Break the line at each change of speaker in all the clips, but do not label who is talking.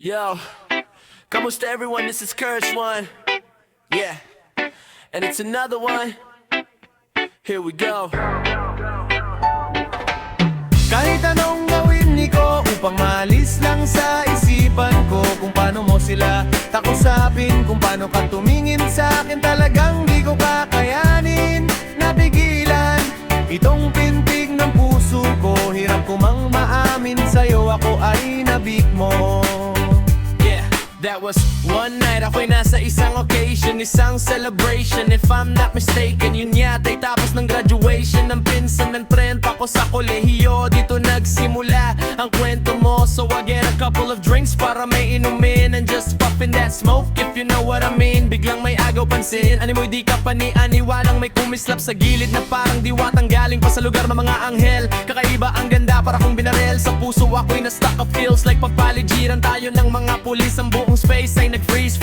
Yo, kamusta everyone? This is Courage One. Yeah, and it's another one. Here we go.
Kahit anong gawin ko upang maalis lang sa isipan ko kung paano mo sila takusapin, kung paano ka tumingin sa akin, talagang di ko kakayanin. Napigilan itong pintig ng puso ko, hirap ko mang maamin sa'yo, ako ay nabik mo.
That was one night, ako'y nasa isang occasion, isang celebration. If I'm not mistaken, yun yata'y tapos ng graduation ng pinsan ng friend pa ko sa kolehiyo. Dito nagsimula ang kwento mo, so I get a couple of drinks para may inumin and just puffin that smoke, if you know what I mean. Biglang may agaw pansin, animoy di ka panianiwalang may kumislap sa gilid na parang diwatang galing pa sa lugar ng mga anghel. Kakaiba ang ganda, para kong binarel sa puso, ako'y na-stuck up, feels like pagpaligiran tayo ng mga pulis. Ang buong space ay nag-freeze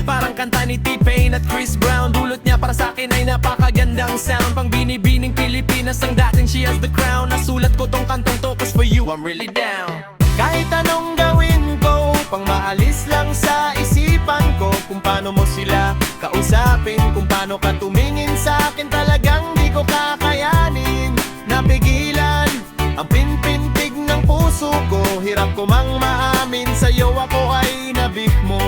parang kanta ni T-Pain at Chris Brown. Dulot niya para sa akin ay napakagandang sound, pang binibining Pilipinas ang dating she has the crown. Nasulat ko tong kantong to cause for you I'm really down.
Kahit anong gawin ko pang maalis lang sa isipan ko kung paano mo sila kausapin, kung paano ka tumingin sa akin, talagang di ko kakayanin. Napigilan ang pinpintig ng puso ko, hirap ko mang maamin sa'yo, ako ay nabik mo.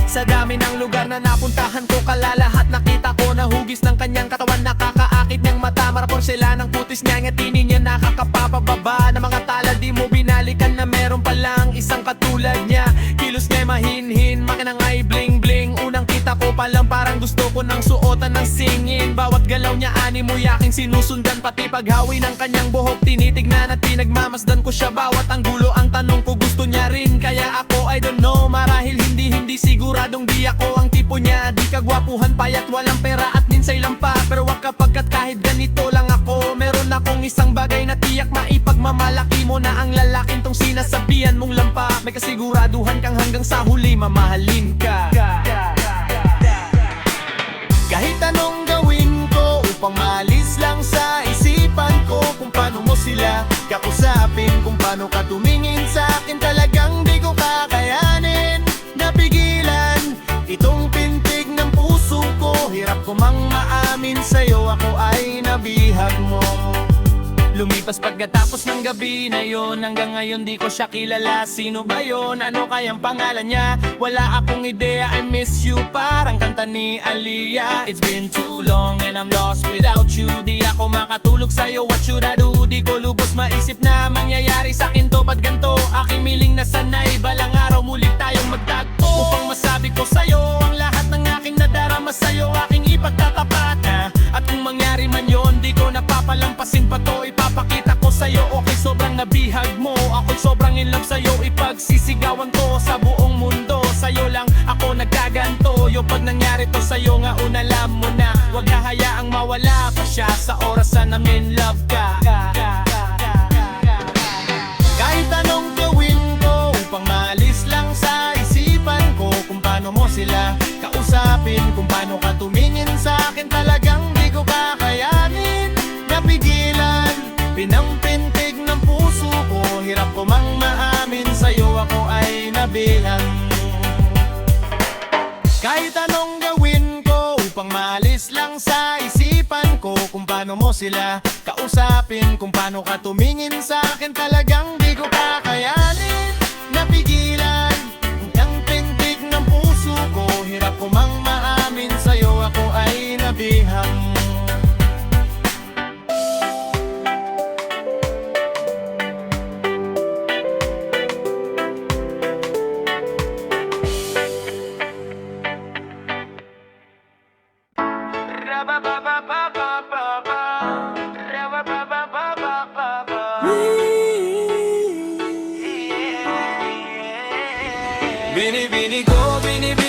Sa dami ng lugar na napuntahan ko, kalalahat nakita ko na hugis ng kanyang katawan, nakakaakit niyang mata, marapor sila ng putis niya, ngatinin niya nakakapapababa ng mga tala, di mo binalikan na meron palang isang katulad niya. Kilos niya'y mahinhin, makinang ay bling bling, unang kita ko palang parang gusto ko ng suotan ng singin. Bawat galaw niya animoy aking sinusundan, pati paghawi ng kanyang buhok tinitignan at pinagmamasdan ko siya. Bawat anggulo ang tanong ko, gusto niya rin, kaya ako I don't know, marahil hindi siguradong di ako ang tipo niya. Di kagwapuhan, payat, walang pera at minsay lampa, pero wag kapagkat kahit ganito lang ako, meron akong isang bagay na tiyak maipagmamalaki mo, na ang lalaking tong sinasabihan mong lampa. May kasiguraduhan kang hanggang sa huli mamahalin ka.
Kahit anong gawin ko upang maalis lang sa isipan ko kung paano mo sila kausapin, kung paano ka tumingin sa akin, talagang di ko kakayanin. Napigilan itong pintig ng puso ko, hirap ko mang maamin sa'yo, ako ay nabihag mo.
Lumipas pagkatapos ng gabi na yon, hanggang ngayon di ko siya kilala. Sino ba yon? Ano kayang pangalan niya? Wala akong ideya, I miss you, parang kanta ni Aaliyah. It's been too long and I'm lost without you. Di ako makatulog sa'yo, what should I do? Di ko lubos maisip na mangyayari sa'kin to, ba't ganito? Aking miling na sanay, balang araw muli tayong magtagpo. Upang masabi ko sa'yo ang lahat ng aking nadarama sa'yo, aking ipagtatapat na. At kung mangyari man yon, di ko napapalampasin pa to, ipapakita ko sa'yo. Okay, sobrang nabihag mo, ako'y sobrang in love sa'yo, ipagsisigawan ko sa buong mundo. Sa'yo lang ako nagkaganto, yung pag nangyari to sa'yo nga unalam mo na, wag hahayaang mawala pa siya sa orasan namin love ka.
Kahit anong gawin ko upang maalis lang sa isipan ko, kung paano mo sila kausapin, kung paano ka tumingin sa akin, talagang di ko kakayanin. Napigilan pinampintig ng puso ko, hirap ko mang maamin sa'yo, ako ay nabihan. Kahit anong gawin ko upang maalis lang sa isipan ko, kung paano mo sila kausapin, kung paano ka tumingin sa akin, talagang di ko kakayanin. Napigilan ang pintig ng puso ko, hirap ko mang maamin sa'yo, ako ay nabihang.
Bini ko, bini ko,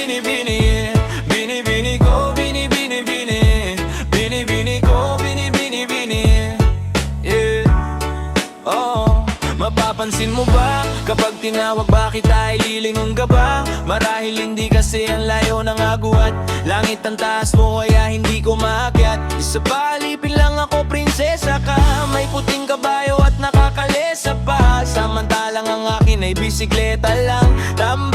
bini ko, bini, yeah. Oh, mapapansin mo ba kapag tinawag, bakit ay lilingon ka ba? Marahil hindi kasi ang layo ng agwat, langit ang taas mo kaya hindi ko maakyat. Isa pa alipin lang ako, prinsesa ka, may puting kabayo at nakakalesa pa, samantalang ang akin ay bisikleta lang. Tama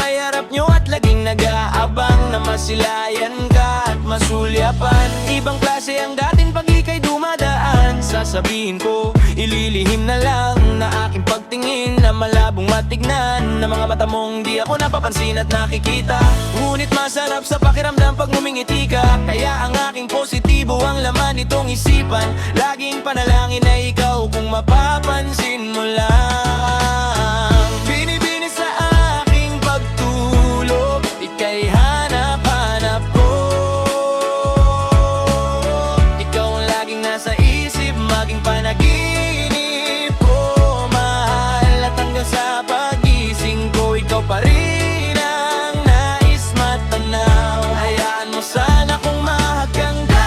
masilayan ka at masulyapan. Ibang klase ang dating pag ika'y dumadaan. Sasabihin ko, ililihim na lang na aking pagtingin na malabong matignan, na mga mata mong di ako napapansin at nakikita. Ngunit masarap sa pakiramdam pag ngumingiti ka. Kaya ang aking positibo ang laman nitong isipan. Laging panalangin na ikaw kung mapapansin mo lang. Binibini sa aking pagtulog, ika'y hanap-hanap ko. Ikaw ang laging nasa isip, maging panaginip ko, mahal. At hanggang sa pagising ko, ikaw pa rin ang nais matanaw. Hayaan mo sana kung mahagkan ka.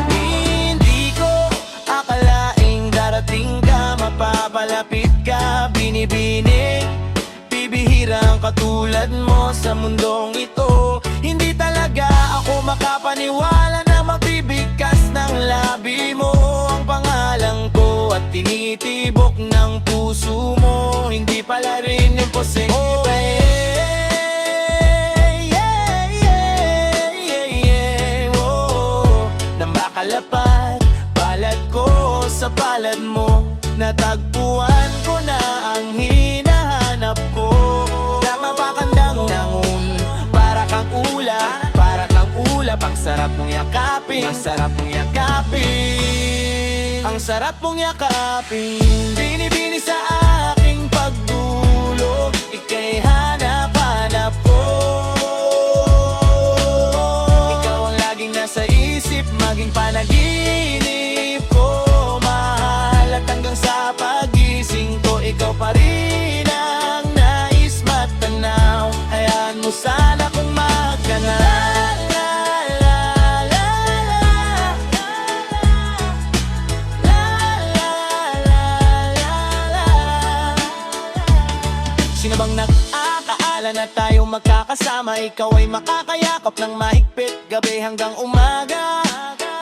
Hindi ko akalaing darating ka, mapapalapit ka, binibining. Bibihira ang katulad mo sa mundong ito. Hindi talaga ako makapaniwala na magbibigkas ng labi mo ang pangalan ko at tinitibok ng puso mo. Hindi pala rin imposible. Oh, oh, na makalapat palad ko sa palad mo. Natagpuan ko na ang hinahanap ko. Napapakandang nangun, para kang ulap, para kang ulap. Ang sarap mong yakapin, ang sarap mong yakapin, ang sarap mong yakapin. Binibini sa aking pagdulog, ika'y hanap-hanap ko. Ikaw ang laging nasa isip, maging panaginip ko, mahal. At hanggang sa pagising ko, ikaw pa rin ang nais matanaw. Hayaan mo sana kung magkana. Sino bang nag-aakaala na tayo magkakasama? Ikaw ay makakayakap ng mahigpit, gabi hanggang umaga,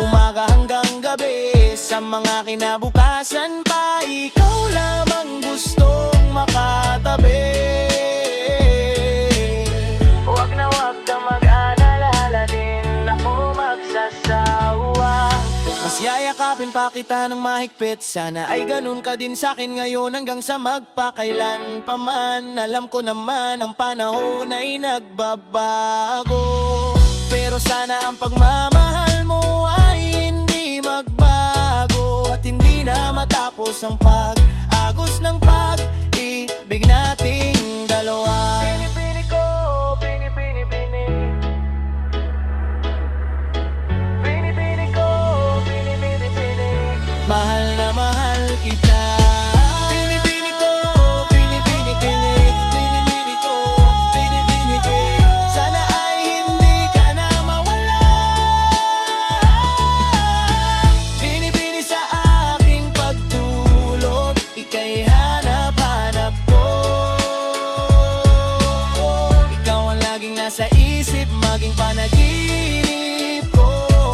umaga hanggang gabi. Sa mga kinabukasan pa, ikaw lamang gustong makatabi. Huwag na huwag ka mag-alala, din ako magsasawa. Mas yayakapin pa kita ng mahigpit. Sana ay ganun ka din sa'kin ngayon hanggang sa magpakailan pa man. Alam ko naman ang panahon ay nagbabago, pero sana ang pagmamahal mo ay hindi magbago. At hindi na matapos ang pag-agos ng pag-ibig nating dalawa. Pinipili ko, pinipili-pili. Pinipili ko, pinipili-pili. Mahal na mahal kita. Pinipili ko, pinipili-pili. Pinipili ko, pinipili-pili. Sana ay hindi ka na mawala. Pinipili sa aking pagtulog, ika'y hanap-hanap ko. Ikaw ang laging nasa isip, maging panaginip ko,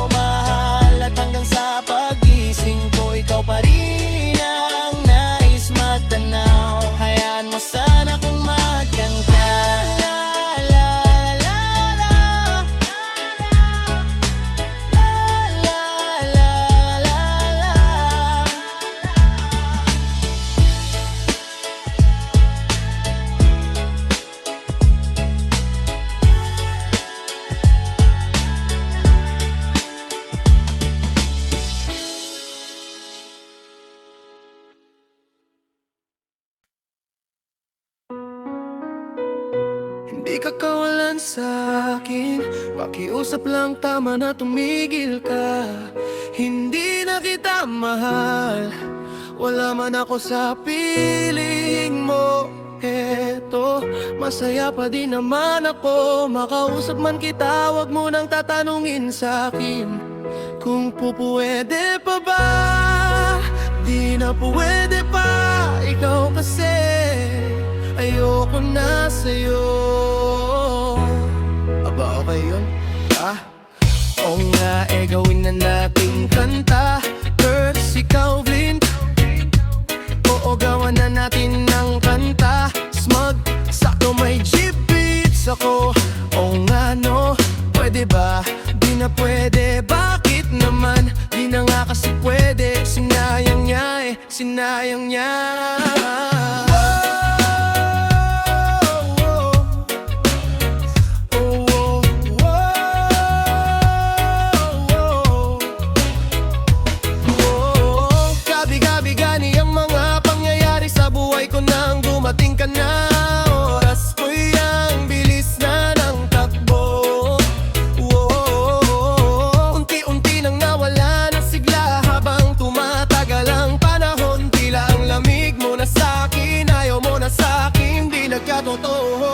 mahal. At hanggang sa pagising ko, ikaw pa rin ang nais matanaw. Hayaan mo sana kung magkan ka. Hindi ka kawalan sa akin, pakiusap lang, tama na tumigil ka. Hindi na kita mahal, wala man ako sa piling mo. Eto, masaya pa din naman ako, makausap man kita, wag mo nang tatanungin sa akin kung pupwede pa ba. Di na pwede pa, ikaw kasi ayoko na sa'yo. Aba, okay yun? Oo nga, gawin na nating kanta. Girls, ikaw
pwede, bakit naman? Di na nga kasi pwede, sinayang niya sinayang niya. Gabi-gabi ang mga pangyayari sa buhay ko nang dumating ka na. Oras ko'y ang bilis na ng takbo. Unti-unti nang nawala ng sigla habang tumatagal ang panahon. Tila ang lamig mo na sa'kin, ayaw mo na sa'kin, di nagkatotoo.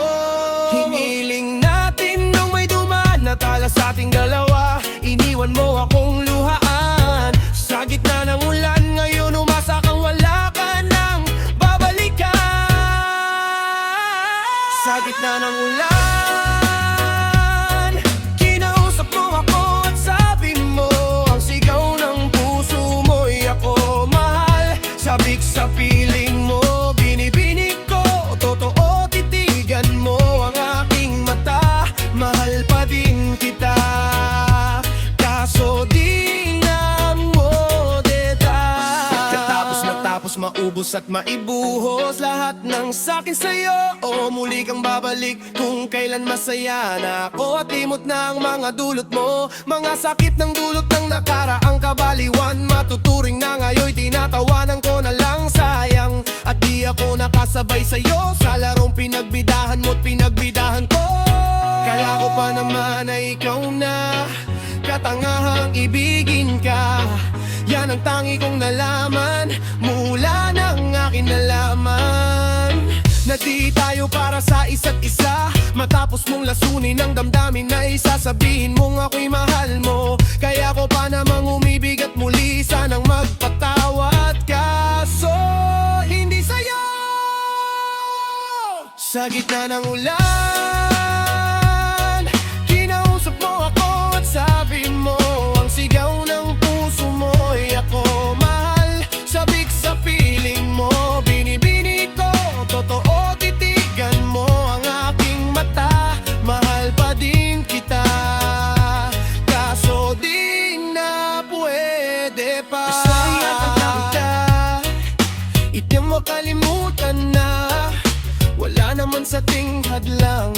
Hiniling natin nung may dumaan na tala sa ating dalawa. Iniwan mo akong luhaan sa gitna ng ulan. Ngayon umasa kang wala ka nang babalikan. Sa gitna ng ulan, kinausap mo ako at sabi mo, ang sigaw ng puso mo'y ako mahal. Sabik sa piling mo, binibinig ko, totoo titigan mo ang aking mata. Mahal pa din kita, kaso di na modeta. Matapos maubos at maibuhos lahat ng sakin sa'yo, o muli kang babalik kung kailan masaya na ako. At limot na ang mga dulot mo, mga sakit ng dulot ng nakaraang kabaliwan. Matuturing na ngayon'y tinatawanan ko na lang, sayang. At di ako nakasabay sa'yo sa larong pinagbidahan mo't pinagbidahan ko. Kala ko pa naman ay ikaw na, katangahang ibigin ka. Yan ang tangi kong nalaman mula ng aking nalaman, na di tayo para sa isa't isa. Matapos mong lasunin ang damdamin na isasabihin mong ako'y mahal mo. Kaya ko pa namang umibig at muli sanang magpatawad, kaso hindi sa'yo. Sa gitna ng ulan, kinausap mo ako at sabi mo, ang sigaw ng puso mo'y ako mahal. Sabik sa piling mo, binibinig ko, totoo titigan mo ang aking mata. Mahal pa din kita, kaso di na pwede pa. Sayang ka, iti mo kalimutan na, wala naman sa ting hadlang,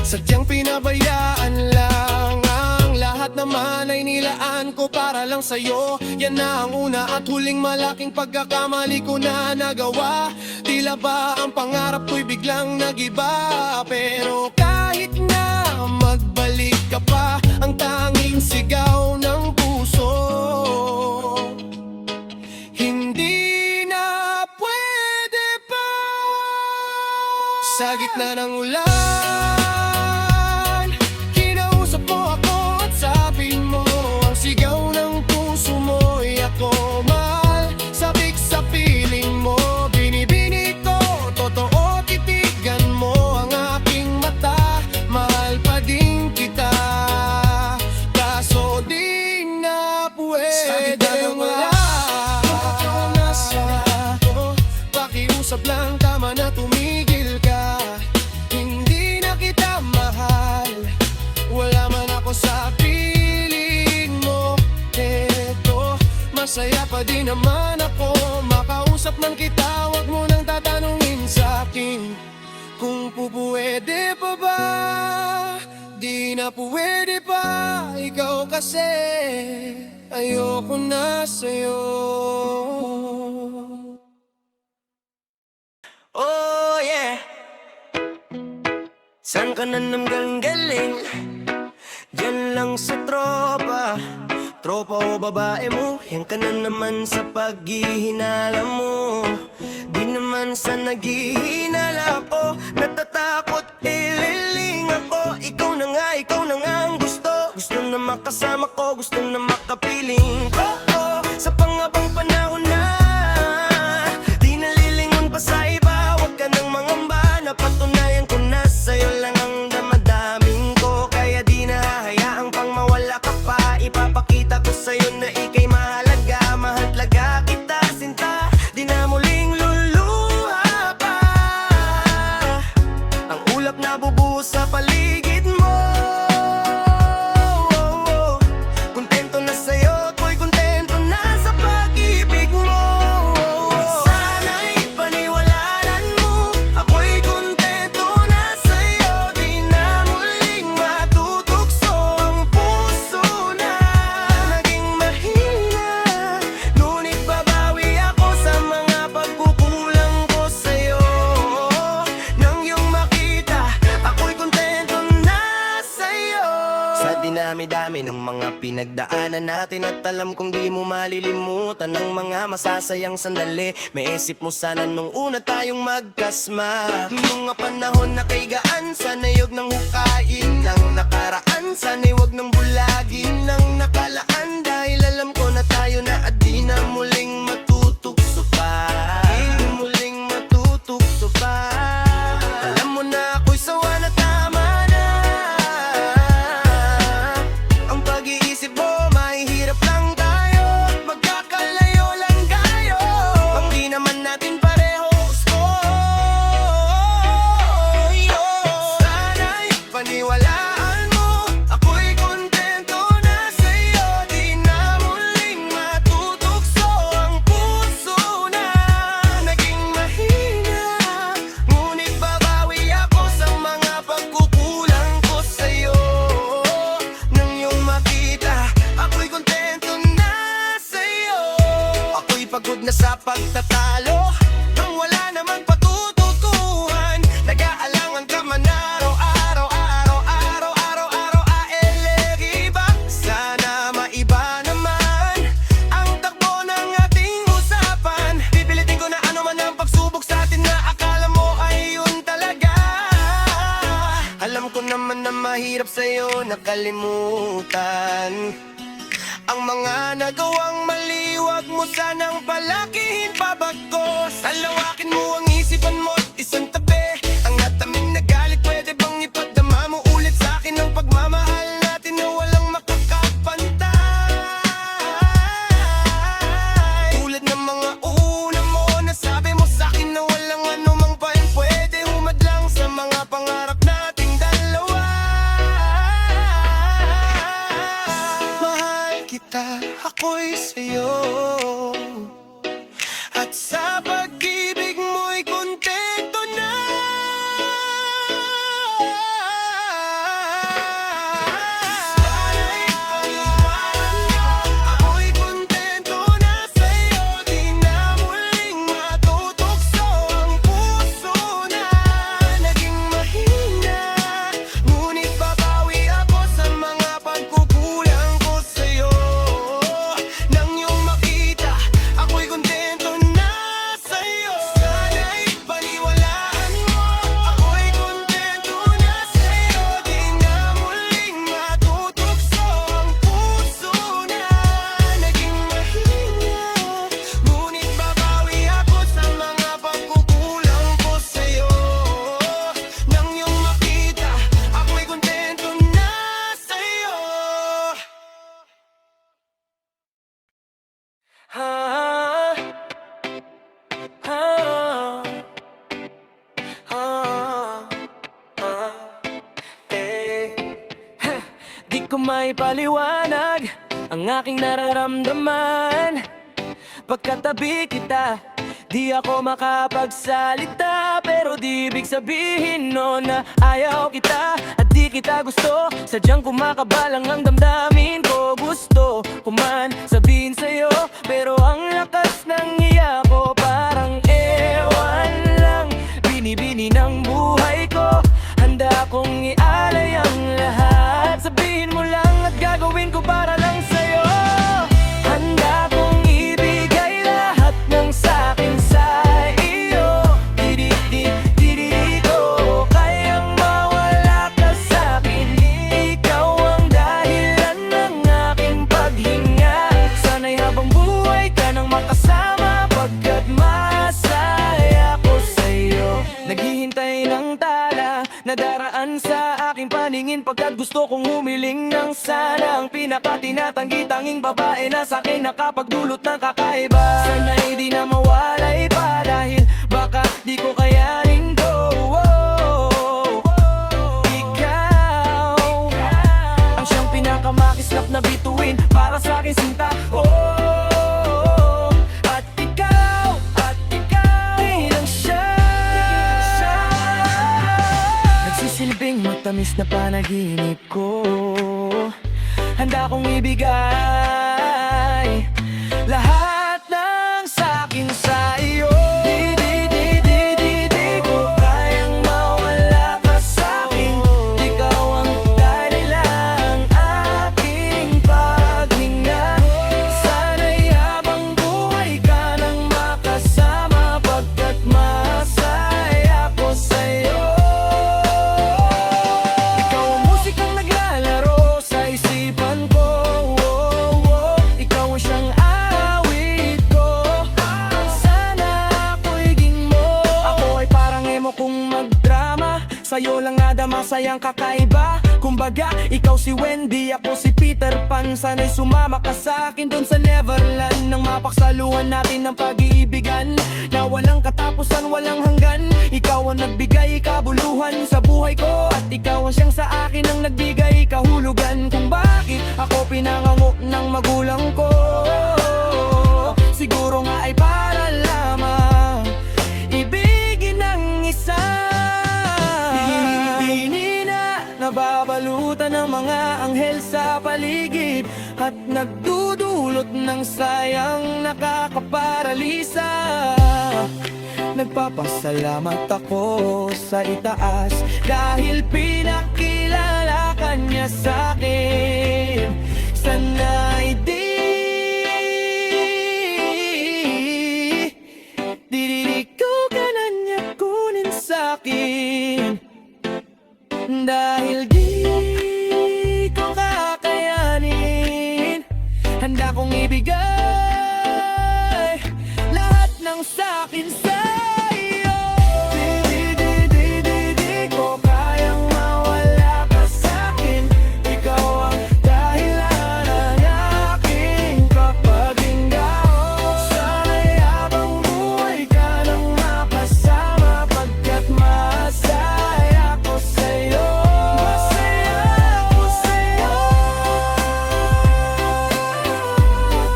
sadyang pinabayaan lang. Ang lahat naman ay nilaan ko para lang sa'yo. Yan na ang una at huling malaking pagkakamali ko na nagawa. Tila ba ang pangarap ko'y biglang nagiba? Pero kahit na magbalik ka pa, ang tanging sigaw ng puso, hindi na pwede pa. Sa gitna ng ulan, kinausap mo ako at sabi mo, ang sigaw ng puso mo'y ako mahal. Sabik sa piling mo, binibinig ko, totoo titigan mo ang aking mata. Mahal pa din kita, kaso di na pwede. Sa gitna ng ulan, pakiusap lang, tama na tumigil ka. Hindi na kita mahal, wala man ako sa piling mo. Eto, masaya pa din naman ako, makausap man kita. Huwag mo nang tatanungin sa'kin kung pupwede pa ba. Di na pwede pa, ikaw kasi ayoko na sa'yo.
Oh yeah, saan ka na naman galing? Diyan lang sa tropa, tropa o babae mo. Yan ka na naman sa paghihinala mo. Di naman sa naghihinala ako, natatakot, ililing ako. Ikaw na nga ang gusto. Gusto na makasama ko, gusto na makapiling ko. Sa pangabang panahon na, di nalilingon pa sa iba. Huwag ka nang mangamba, napatunayan ko na sa'yo lang ang damadaming ko. Kaya di na hahayaang pang mawala ka pa. Ipapakita ko sa'yo na ika'y mahalaga. Mahal talaga kita, sinta, di na muling luluha pa. Ang ulap na bubuhos sa paligid mo, natin ang mga pinagdaanan natin. At alam kong di mo malilimutan ang mga masasayang sandali. Maisip mo sana nung una tayong magkasma. Mga panahon na kay gaan, sana'y huwag nang hukayin ng nakaraan, sana'y huwag nang bulagin ng nakalaan. Dahil alam ko na tayo na at di na muling matutukso pa. Di muling matutukso pa. Alam mo na ako'y sawa na tama na. Ang pag-iisip mo, mahihirap lang tayo. Magkakalayo lang tayo. Ang di naman natin pareho gusto. Sana'y paniwalaan mo, ako'y kontento na sa'yo. Di na muling matutukso ang puso na naging mahina. Ngunit babawi ako sa mga pagkukulang ko sa'yo. Nang iyong makita, ako'y kontento na sa'yo. Ako'y pagod na sa pagtatalo, nang wala namang patututuhan. Nag-aalangan ka man araw-araw, araw-araw, araw-araw, aelegi ba? Sana maiba naman ang takbo ng ating usapan. Pipilitin ko na ano man ang pagsubok sa atin na akala mo ay yun talaga. Alam ko naman na mahirap sa'yo nakalimutan ang mga nagawang mali. Huwag mo sanang palakihin pa bagos. Alawakin mo ang isipan mo at isang tabi ang natamin na galit. Pwede bang ipagdama mo ulit sa akin ang pagmamahal natin na walang makakapantay? Tulad ng mga una mo, nasabi mo sa akin na walang anumang pwede humadlang sa mga pangarap nating dalawa. Mahal kita, ako'y sa'yo. At sa pag-ibig mo'y kontento na. Sana'y paniwalaan mo, ako'y kontento na sa'yo. Di na muling matutukso ang puso na naging mahina. Ngunit babawi ako sa mga pagkukulang ko sa'yo. Nang iyong makita, ako'y kontento na sa'yo. Sana'y paniwalaan mo, ako'y kontento na sa'yo. Di na muling matutukso ang puso na naging mahina. Ngunit babawi ako sa mga pagkukulang ko sa'yo. Nang iyong makita, ako'y kontento na sa'yo. Di ko maipaliwanag ang aking nararamdaman pagkatabi kita. Di ako makapagsalita, pero di ibig sabihin no na ayaw kita at di kita gusto. Sadyang kumakabalang ang damdamin ko. Gusto ko man sabihin sa'yo, pero ang lakas ng iyak ko parang ewan lang. Binibini ng buhay ko, handa kong ialay ang lahat. Sabihin mo lang at gagawin ko para lang sa'yo. Handa kong ibigay lahat ng sa'kin sa iyo. Di ko kayang mawala ka sa'kin. Ikaw ang dahilan ng aking paghinga. Sana'y habang buhay ka nang makasama, pagkat masaya ko sa'yo. Naghihintay ng tala na daraan sa aking paningin, pagkat gusto kong humiling ng sana. Ang pinakatinatanggi-tanging babae na sa'kin nakapagdulot ng kakaiba. Sana'y di na mawalay pa, dahil baka di ko kayanin to. Ikaw ang siyang pinakamakislap na bituin para sa'kin sinta. At ikaw bilang siya. Nagsisilbing matamis na panaginip ko. Handa kong ibigay lahat ng sa'kin sa iyo. Di ko kayang mawala ka sa'kin. Ikaw ang dahilan ng aking masayang kakaiba. Kumbaga, ikaw si Wendy, ako si Peter Pan. Sana'y sumama ka sa akin dun sa Neverland, nang mapaksaluhan natin ng pag-iibigan na walang katapusan, walang hanggan. Ikaw ang nagbigay kabuluhan sa buhay ko, at ikaw ang siyang sa akin ang nagbigay kahulugan. Kung bakit ako pinangango ng magulang ko, siguro nga ay para lamang ibigin ng isa. Di na nababalutan ng mga anghel sa paligid, at nagdudulot ng sayang nakakaparalisa. Nagpapasalamat ako sa itaas dahil pinakilala ka niya sa'kin. Sana'y di ko ka na niya kunin sa'kin, dahil di ko kakayanin. Handa kong ibigay lahat ng sa'kin sa'yo. Di ko kayang mawala ka sa'kin. Ikaw ang dahilan ng aking kapag-inggao. Sana'y habang buhay ka nang makasama, pagkat masaya ko sa'yo. Masaya ko sa'yo.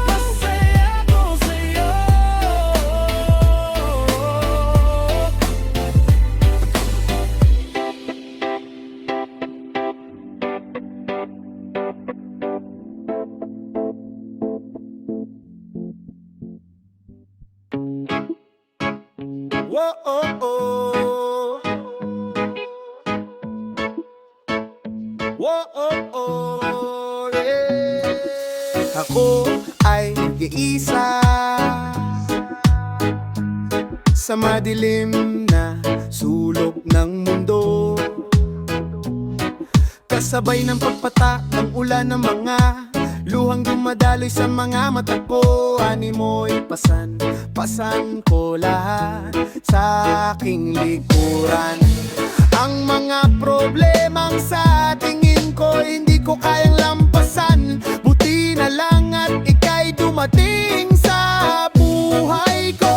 Masaya ko sa'yo.
Whoa, oh, oh. Whoa, oh, oh, yeah. Ako ay nag-iisa sa madilim na sulok ng mundo, kasabay ng pagpata ng ulan ng mga luhang dumadaloy sa mga mata ko. Animo'y pasan ko lahat sa aking likuran. Ang mga problemang sa tingin ko hindi ko kayang lampasan, buti na lang at ika'y dumating sa buhay ko.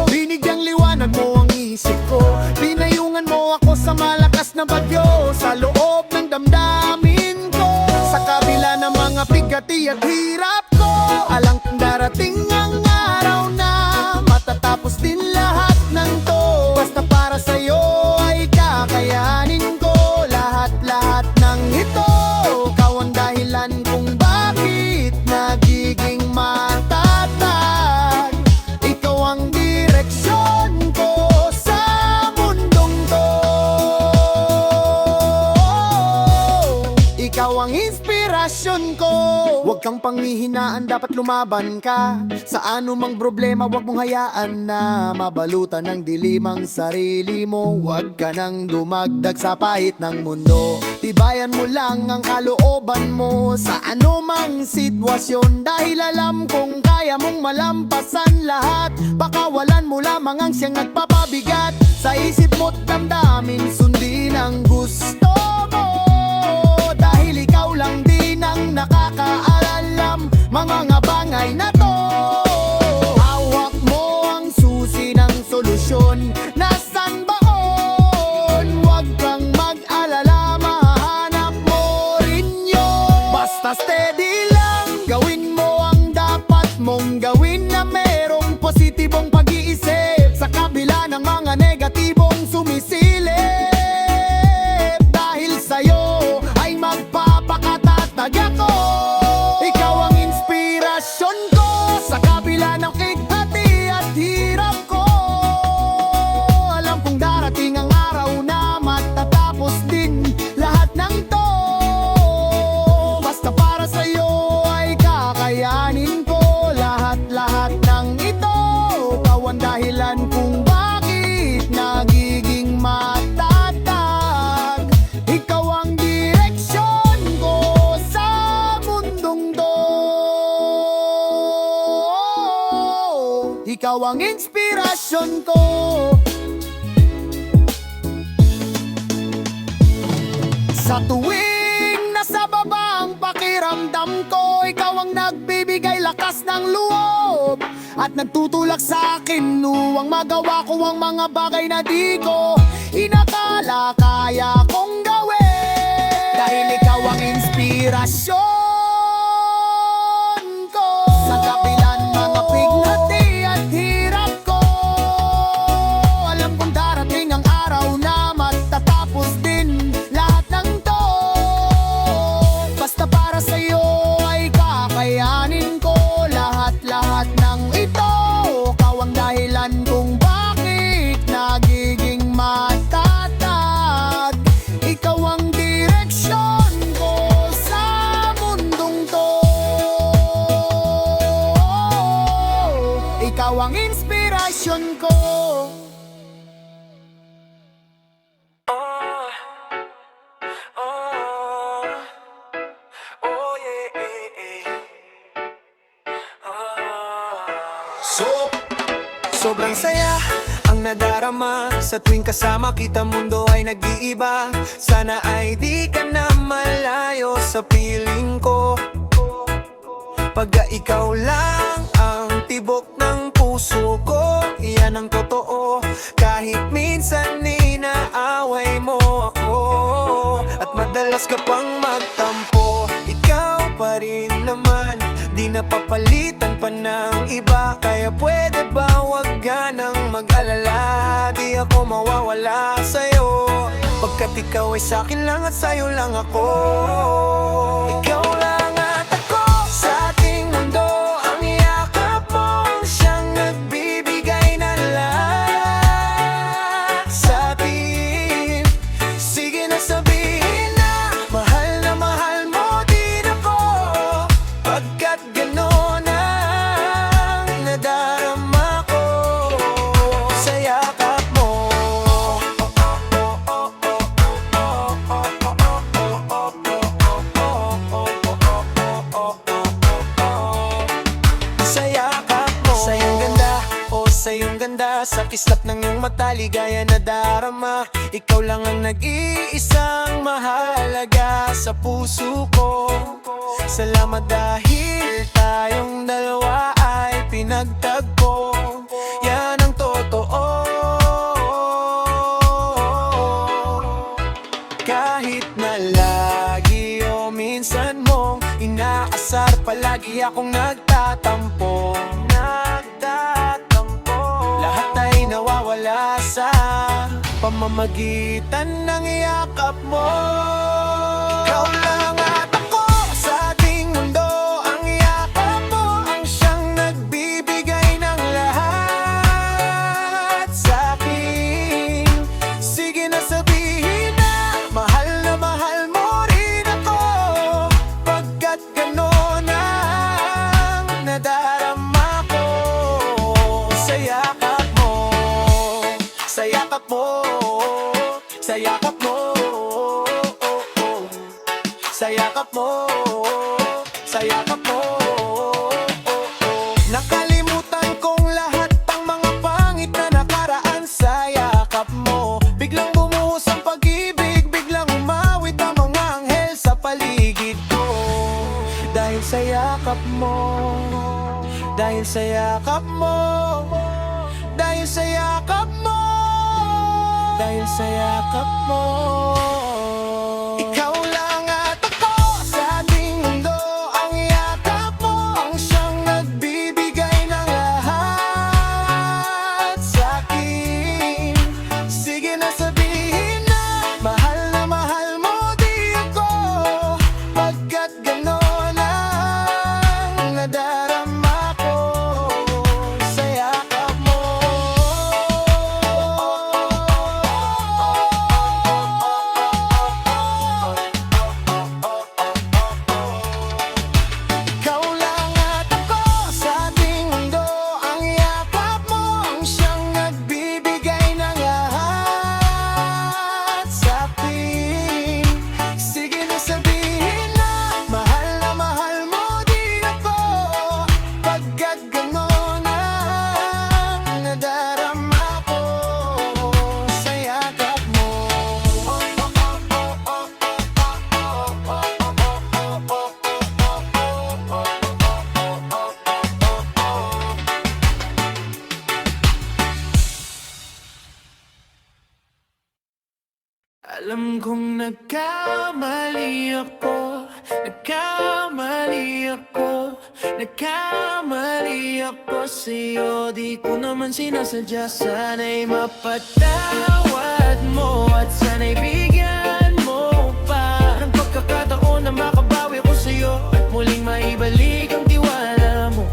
Binigyang liwanag mo ang isip ko, pinayungan mo ako sa malakas na bagyo, sa loob ng damdamin ko. Sa kabila ng mga bigati at hirap ko, alam kong darating ang araw na matatapos din lahat ng to. Basta para sa'yo ay kakayanin ko lahat ng ito. Ikaw ang dahilan kung bakit nagiging matatag. Ikaw ang direksyon ko sa mundong to. Ikaw ang inspirasyon ko. Huwag kang panghihinaan, dapat lumaban ka. Sa anumang problema, huwag mong hayaan na mabalutan ng dilim ang sarili mo. Huwag ka nang dumagdag sa pahit ng mundo. Tibayan mo lang ang kalooban mo sa anumang sitwasyon, dahil alam kong kaya mong malampasan lahat. Pakawalan mo lamang ang siyang nagpapabigat sa isip mo't damdamin, sundin ang gusto mo, dahil ikaw lang din ang nakakaalam mga bangay na to. Hawak mo ang susi ng solusyon, nasan baon? Huwag kang mag-alala, mahanap mo rin yun. Basta steady lang, gawin mo ang dapat mong gawin, na merong positibong pag-iisip sa kabila ng mga negatibong sumisilip. Dahil sa'yo ay magpapakatatag ako. Ikaw ang inspirasyon ko sa kabila ng kighati at hirap ko. Alam kong darating ang araw na matatapos din lahat ng to. Basta para sa'yo ay kakayanin ko lahat ng ito. Ikaw ang dahilan kung bakit nagiging matatag. Ikaw ang direksyon ko sa mundong to. Ikaw ang inspirasyon ko. Sa tuwing nasa baba ang pakiramdam ko, ikaw ang nagbibigay lakas ng loob at nagtutulak sa akin nuwang magawa ko ang mga bagay na di ko inakala kaya kong gawin. Dahil ikaw ang inspirasyon ko sa kabilang mga pighati at hirap ko. Alam kong darating ang araw na matatapos din lahat ng to. Basta para sa'yo ay kakayanin ko lahat-lahat ng ito. Ikaw ang dahilan kung bakit nagiging matatag. Ikaw ang direksyon ko sa mundong to. Ikaw ang inspirasyon ko.
Sobrang saya ang nadarama sa tuwing kasama kita, mundo ay nag-iiba. Sana ay di ka na malayo sa piling ko. Pagka ikaw lang ang tibok ng puso ko, iyan ang totoo. Kahit minsan inaaway mo ako at madalas ka pang magtampo, ikaw pa rin naman, di napapalitan pa ng iba. Kaya pwede ba wag ka nang mag-alala, di ako mawawala sa'yo. Pagkat ikaw ay sa'kin lang at sa'yo lang ako. Ikaw lang at ako sa ating mundo. Ang yakap mo ang siyang nagbibigay ng lahat sa atin. Sige na sabihin na mahal mo din ako. Pagkat gano'n ang nadarama ko sa yakap mo. Sa yakap mo. Sa iyong ganda, sa iyong ganda, sa kislap ng iyong mata, ligaya na darama. Ikaw lang ang nag-iisang mahalaga sa puso ko. Salamat dahil tayong dalawa ay pinagtagpo. Yan ang totoo. Kahit na lagi o minsan mong inaasar, palagi akong nagtatampo. Lahat ay nawawala sa pamamagitan ng yakap mo. Ikaw lang at ako sa ating mundo. Ang yakap mo ang siyang nagbibigay ng lahat sa akin. Sige na sabihin na mahal mo rin ako. Pagkat gano'n ang nadarama ko sa yakap mo. Sa yakap mo, sa yakap mo, sa yakap mo, sa yakap mo. Nakalimutan kong lahat ang mga pangit na nakaraan sa yakap mo. Biglang bumuhos ang pag-ibig, biglang umawit ang mga anghel sa paligid ko. Dahil sa yakap mo, dahil sa yakap mo, dahil sa yakap mo, dahil sa yakap mo. Ikaw lang at ako sa ating mundo. Ang yakap mo ang siyang nagbibigay ng lahat sa akin. Sige na sabihin na mahal mo di ako. Pagkat gano'n ang nadarama ko sa yakap mo. nagkamali ako, nagkamali ako, nagkamali ako sa'yo. Di ko naman sinasadya, sana'y mapatawad mo at sana'y bigyan mo pa ng pagkakataon na makabawi ko sa'yo at muling maibalik ang tiwala mo.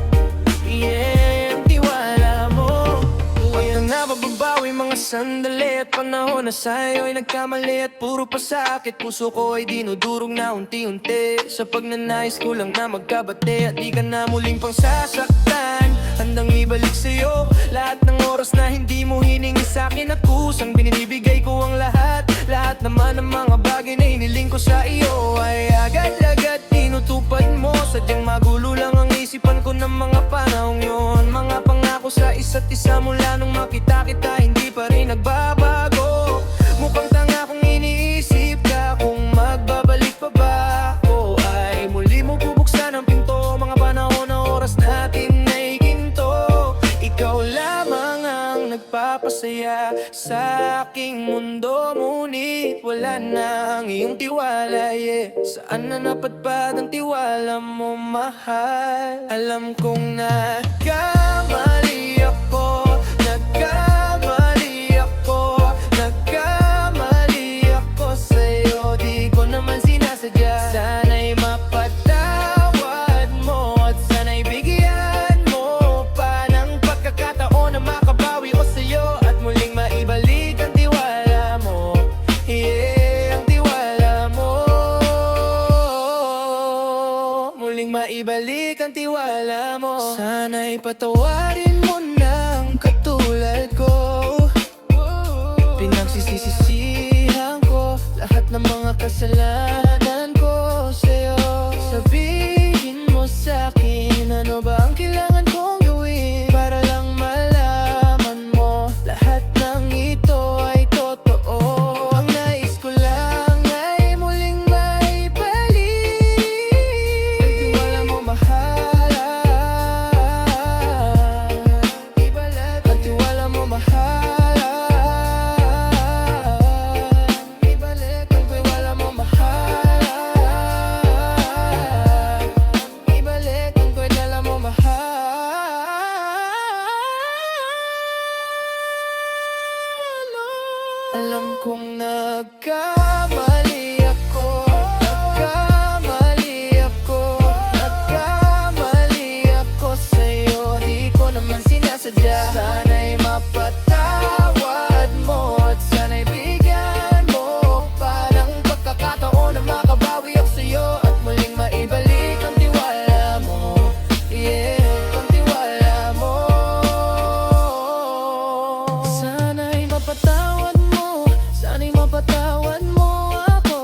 Yeah, ang tiwala mo. Huwag na bababawi mga sandali at panahon na sa'yo'y nagkamali at puro pasakit. Puso ko ay dinudurog na unti-unti sa pagnanais ko lang na magkabate at di ka na muling pang sasaktan. Handang ibalik sa'yo lahat ng oras na hindi mo hiningi sa'kin at kusang binibigay ko ang lahat. Lahat naman ng mga bagay na hiniling ko sa iyo ay agad-agad tinutupad mo. Sadyang magulo lang ang isipan ko ng mga panahong yon. Mga pangako sa isa't isa mula nung makita kita, hindi pa rin nagbabago. Mukhang tanga kung iniisip ka kung magbabalik pa ba o ay muli mo bubuksan ang pinto. Mga panahon na oras natin ay ginto. Ikaw lamang ang nagpapasaya sa aking mundo, ngunit wala na ang iyong tiwala. Yeah. Saan na napadpad ang tiwala mo, mahal? Alam kong nagkamali ako, nagkamali ako, nagkamali ako sa'yo. Di ko naman sinasadya, sana'y mapatawad mo at sana'y bigyan mo pa ng pagkakataon na makabawi ko sa'yo at muling maibalik ang tiwala mo. Yeah, ang tiwala mo. Muling maibalik ang tiwala mo. Sana'y patawarin mo ng katulad ko. Pinagsisisihan ko lahat ng mga kasalanan ko sa'yo. Sabihin mo sa'kin, ano ba ang kailangan kong gawin para lang malaman mo lahat ng ito ay totoo. Ang nais ko lang ay muling maibalik ang tiwala mo, mahal. Ibalik ang tiwala mo, mahal. Ibalik ang tiwala mo, mahal. Ibalik ang tiwala mo, mahal. Alam kong nagkamali ako, nagkamali ako, nagkamali ako sa'yo. Di ko naman sinasadya, sana'y mapatawad mo at sana'y bigyan mo pa ng pagkakataon na makabawi ako sa'yo at muling maibalik ang tiwala mo. Yeah, ang tiwala mo. Sana'y mapatawad mo, sana'y mapatawad mo ako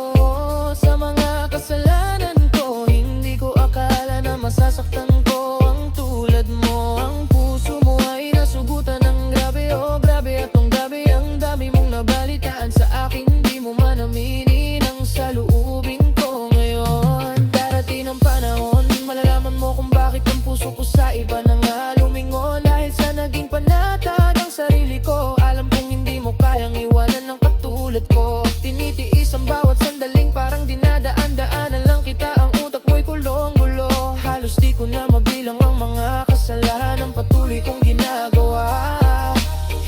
sa mga kasalanan ko. Hindi ko akala na masasaktan ko ang tulad mo. Ang puso mo ay nasugutan ng grabe, oh grabe at ang grabe. Ang dami mong nabalitaan sa akin, di mo man aminin ang saloobin ko ngayon. Darating ang panahon, malalaman mo kung bakit ang puso ko sa iba na nga lumingon. Dahil sa naging panatag ang sarili ko, alam kong hindi mo kayang iwanan ng katulad ko. Tinitiis ang bawat sandaling parang dinadaan-daanan lang kita. Ang utak mo'y kulong-gulo, halos di ko na mabilang ang mga kasalanan patuloy kong ginagawa.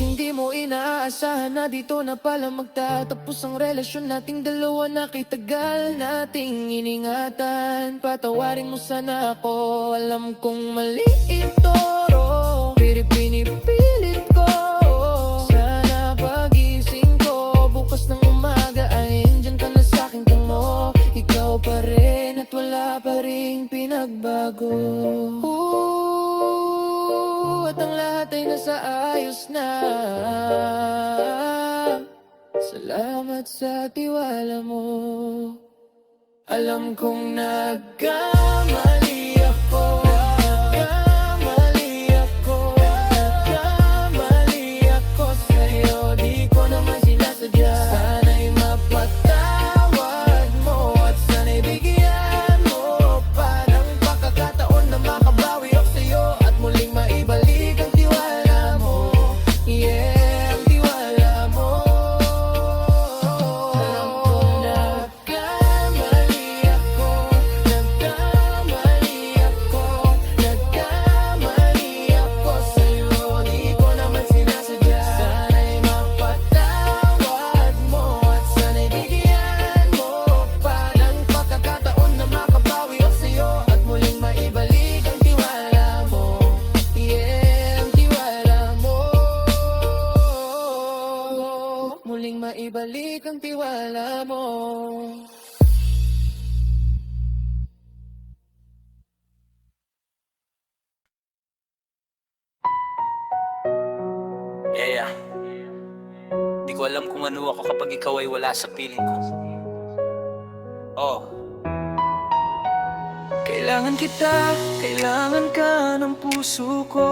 Hindi mo inaasahan na dito na pala magtatapos ang relasyon nating dalawa na kitagal nating iningatan. Patawarin mo sana ako, alam kong mali ito, pero pinipilit ko. Sana pagising ko bukas ng umaga ay andyan ka na sa'king tango. Ikaw pa rin at wala pa rin pinagbago. At ang lahat ay nasa ayos na. Salamat sa tiwala mo. Alam kong nagkamali ako, nagkamali ako, nagkamali ako sa'yo. Di ko naman sinasadya, sana'y mapatawad mo at sana'y bigyan mo pa ng pagkakataon na makabawi ako sa'yo at muling maibalik ang tiwala mo. Yeah, ang tiwala mo. Alam kong
ng tiwala mo.
Yeah. Di ko alam kung ano ako kapag ikaw ay wala sa piling ko. Oh.
Kailangan kita, kailangan ka ng puso ko.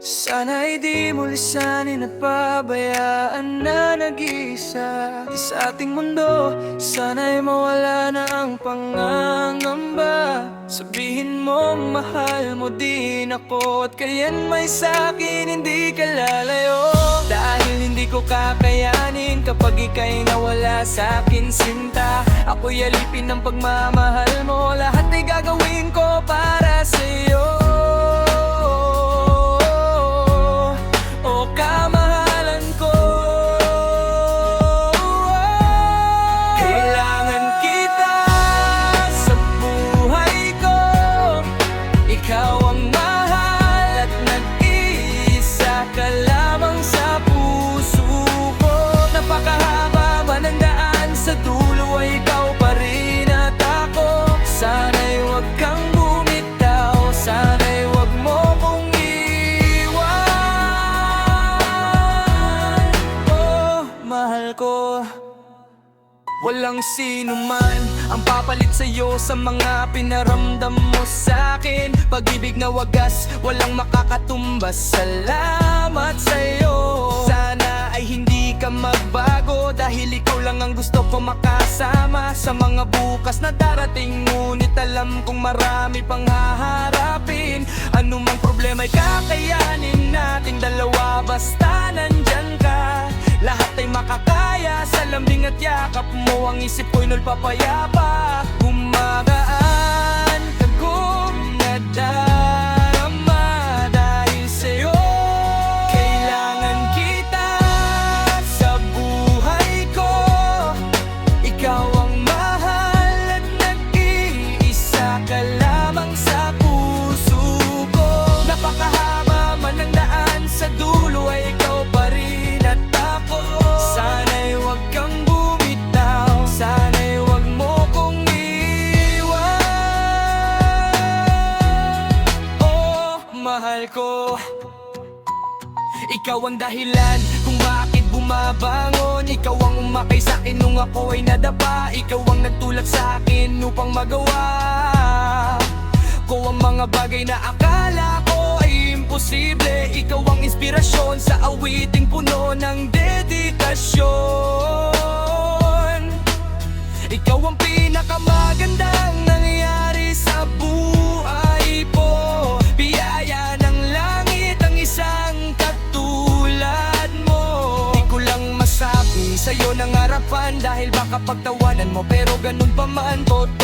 Sana'y di mo lisanin at pabayaan na nag-iisa sa ating mundo. Sana'y mawala na ang pangangamba. Sabihin mo mahal mo din ako at kayan may sa'kin hindi ka lalayo. Dahil hindi ko kakayanin kapag ika'y nawala sa'kin sinta. Ako'y alipin ng pagmamahal mo, lahat ay gagawin ko para sa'yo. O kamahalan ko, kailangan kita sa buhay ko. Ikaw ang mahal at nag-iisa ka lamang sa puso ko. Napakahaba man ang daan, sa dulo ay ikaw pa rin at ako. Sana'y huwag kang bumitaw, sana'y huwag mo kong mahal ko. Walang sino man ang papalit sa'yo sa mga pinaramdam mo sa'kin. Pag-ibig na wagas, walang makakatumbas. Salamat sa'yo. Sana ay hindi ka magbago, dahil ikaw lang ang gusto ko makasama sa mga bukas na darating. Ngunit alam kong marami pang haharapin. Anumang problema'y kakayanin nating dalawa, basta nandyan ka. Lahat ay makakaya sa lambing at yakap mo. Ang isip ko'y nagpapayapa. Gumagaan kagum na darama dahil sa'yo. Kailangan kita sa buhay ko. Ikaw ang mahal at nag-iisa ka lamang sa puso ko. Napakahaba man ang daan, sa dulo ay ikaw pa rin at ako. Sana'y huwag kang bumitaw, sana'y huwag mo kong iwan. Oh, mahal ko, ikaw ang dahilan kung bakit bumabangon. Ikaw ang umakay sa'kin nung ako ay nadapa. Ikaw ang nagtulak sa'kin upang magawa ko ang mga bagay na akala ko ay imposible. Ikaw ang inspirasyon sa awiting puno ng dedikasyon. Ikaw ang pinakamagandang nangyari sa buhay ko. Biyaya ng langit ang isang katulad mo. Di ko lang masabi sa'yo ng harapan, dahil baka pagtawanan mo, pero ganun pa man, totoo